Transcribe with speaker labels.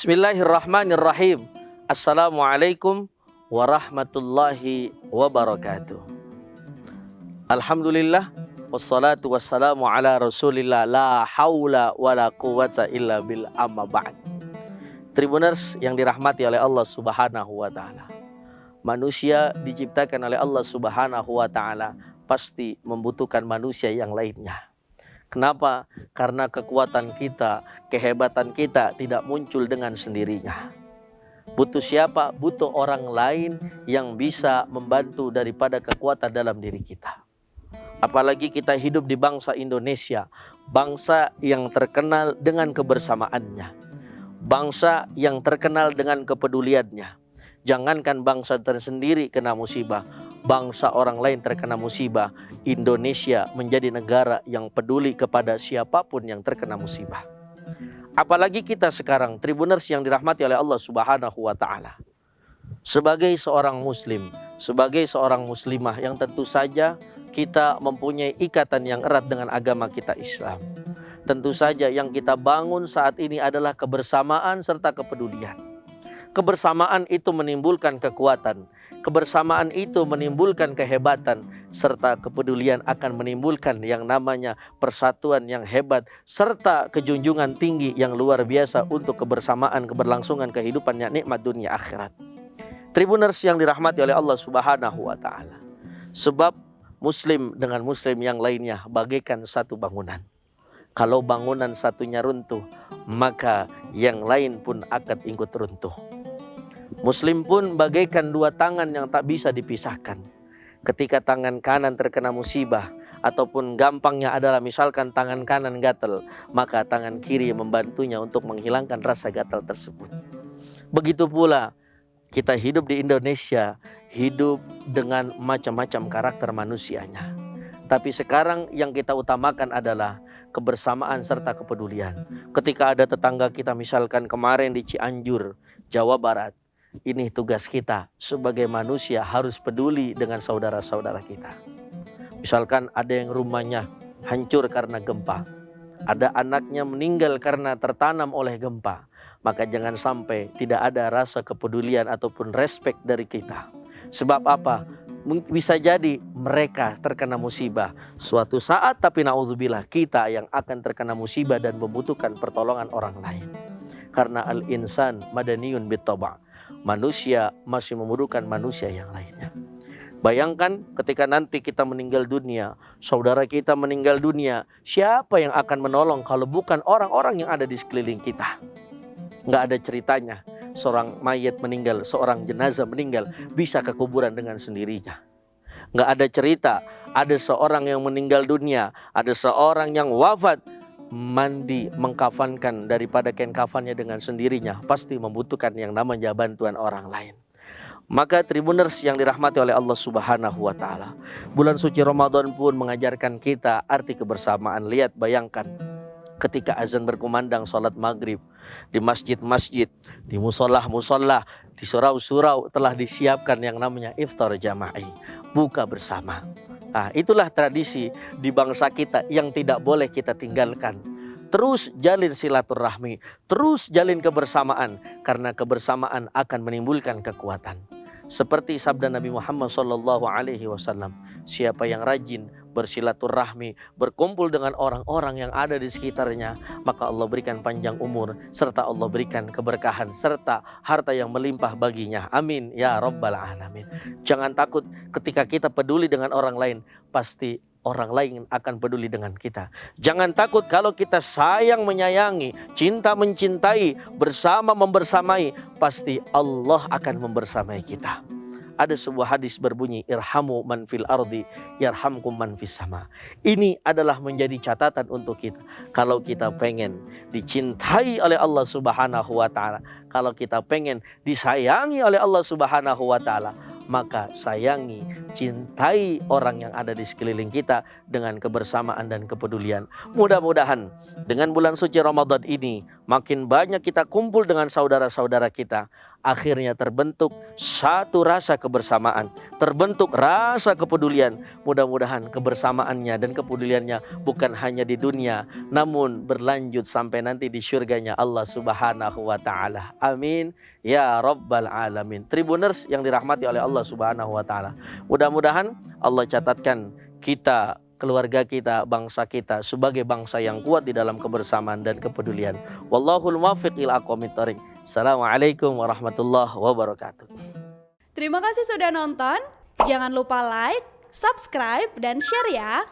Speaker 1: Bismillahirrahmanirrahim. Assalamualaikum warahmatullahi wabarakatuh. Alhamdulillah, wassalatu wassalamu ala rasulillah, la haula wa la quwata illa bil amma ba'd. Tribuners yang dirahmati oleh Allah subhanahu wa ta'ala, manusia diciptakan oleh Allah subhanahu wa ta'ala pasti membutuhkan manusia yang lainnya. Kenapa? Karena kekuatan kita, kehebatan kita tidak muncul dengan sendirinya. Butuh siapa? Butuh orang lain yang bisa membantu daripada kekuatan dalam diri kita. Apalagi kita hidup di bangsa Indonesia, bangsa yang terkenal dengan kebersamaannya, bangsa yang terkenal dengan kepeduliannya. Jangankan bangsa tersendiri kena musibah, bangsa orang lain terkena musibah, Indonesia menjadi negara yang peduli kepada siapapun yang terkena musibah. Apalagi kita sekarang, Tribuners yang dirahmati oleh Allah subhanahu wa ta'ala, sebagai seorang muslim, sebagai seorang muslimah yang tentu saja kita mempunyai ikatan yang erat dengan agama kita Islam. Tentu saja yang kita bangun saat ini adalah kebersamaan serta kepedulian. Kebersamaan itu menimbulkan kekuatan, kebersamaan itu menimbulkan kehebatan, serta kepedulian akan menimbulkan yang namanya persatuan yang hebat, serta kejunjungan tinggi yang luar biasa untuk kebersamaan, keberlangsungan kehidupan yang nikmat dunia akhirat. Tribuners yang dirahmati oleh Allah subhanahu wa ta'ala, sebab muslim dengan muslim yang lainnya bagaikan satu bangunan. Kalau bangunan satunya runtuh, maka yang lain pun akan ikut runtuh. Muslim pun bagaikan dua tangan yang tak bisa dipisahkan. Ketika tangan kanan terkena musibah, ataupun gampangnya adalah misalkan tangan kanan gatal, maka tangan kiri membantunya untuk menghilangkan rasa gatal tersebut. Begitu pula kita hidup di Indonesia, hidup dengan macam-macam karakter manusianya. Tapi sekarang yang kita utamakan adalah kebersamaan serta kepedulian. Ketika ada tetangga kita misalkan kemarin di Cianjur, Jawa Barat, ini tugas kita sebagai manusia harus peduli dengan saudara-saudara kita. Misalkan ada yang rumahnya hancur karena gempa, ada anaknya meninggal karena tertanam oleh gempa, maka jangan sampai tidak ada rasa kepedulian ataupun respek dari kita. Sebab apa? Bisa jadi mereka terkena musibah suatu saat, tapi na'udzubillah kita yang akan terkena musibah dan membutuhkan pertolongan orang lain. Karena al-insan madaniyun bit-taba', manusia masih membutuhkan manusia yang lainnya. Bayangkan ketika nanti kita meninggal dunia, saudara kita meninggal dunia, siapa yang akan menolong kalau bukan orang-orang yang ada di sekeliling kita? Nggak ada ceritanya seorang mayat meninggal, seorang jenazah meninggal bisa ke kuburan dengan sendirinya. Nggak ada cerita ada seorang yang meninggal dunia, ada seorang yang wafat, mandi mengkafankan daripada kain kafannya dengan sendirinya, pasti membutuhkan yang namanya bantuan orang lain. Maka Tribuners yang dirahmati oleh Allah subhanahu wa ta'ala, bulan suci Ramadan pun mengajarkan kita arti kebersamaan. Lihat, bayangkan ketika azan berkumandang sholat maghrib, di masjid-masjid, di musolah-musolah, di surau-surau telah disiapkan yang namanya iftar jama'i, buka bersama. Nah, itulah tradisi di bangsa kita yang tidak boleh kita tinggalkan. Terus jalin silaturahmi, terus jalin kebersamaan, karena kebersamaan akan menimbulkan kekuatan. Seperti sabda Nabi Muhammad SAW, siapa yang rajin bersilaturahmi, berkumpul dengan orang-orang yang ada di sekitarnya, maka Allah berikan panjang umur, serta Allah berikan keberkahan, serta harta yang melimpah baginya. Amin ya rabbal alamin. Jangan takut ketika kita peduli dengan orang lain, pasti orang lain akan peduli dengan kita. Jangan takut kalau kita sayang menyayangi, cinta mencintai, bersama membersamai, pasti Allah akan membersamai kita. Ada sebuah hadis berbunyi, irhamu man fil ardi yarhamkum man fis sama. Ini adalah menjadi catatan untuk kita. Kalau kita pengen dicintai oleh Allah subhanahu wa ta'ala, kalau kita pengen disayangi oleh Allah subhanahu wa ta'ala, maka sayangi, cintai orang yang ada di sekeliling kita dengan kebersamaan dan kepedulian. Mudah-mudahan dengan bulan suci Ramadan ini, makin banyak kita kumpul dengan saudara-saudara kita, akhirnya terbentuk satu rasa kebersamaan, terbentuk rasa kepedulian. Mudah-mudahan kebersamaannya dan kepeduliannya bukan hanya di dunia, namun berlanjut sampai nanti di syurganya Allah Subhanahu wa Ta'ala. Amin ya Rabbal Alamin. Tribuners yang dirahmati oleh Allah Subhanahu wa Ta'ala, mudah-mudahan Allah catatkan kita, keluarga kita, bangsa kita sebagai bangsa yang kuat di dalam kebersamaan dan kepedulian. Wallahul muwaffiq ila aqwamit thoriq. Assalamualaikum warahmatullahi wabarakatuh.
Speaker 2: Terima kasih sudah nonton. Jangan lupa like, subscribe, dan share ya.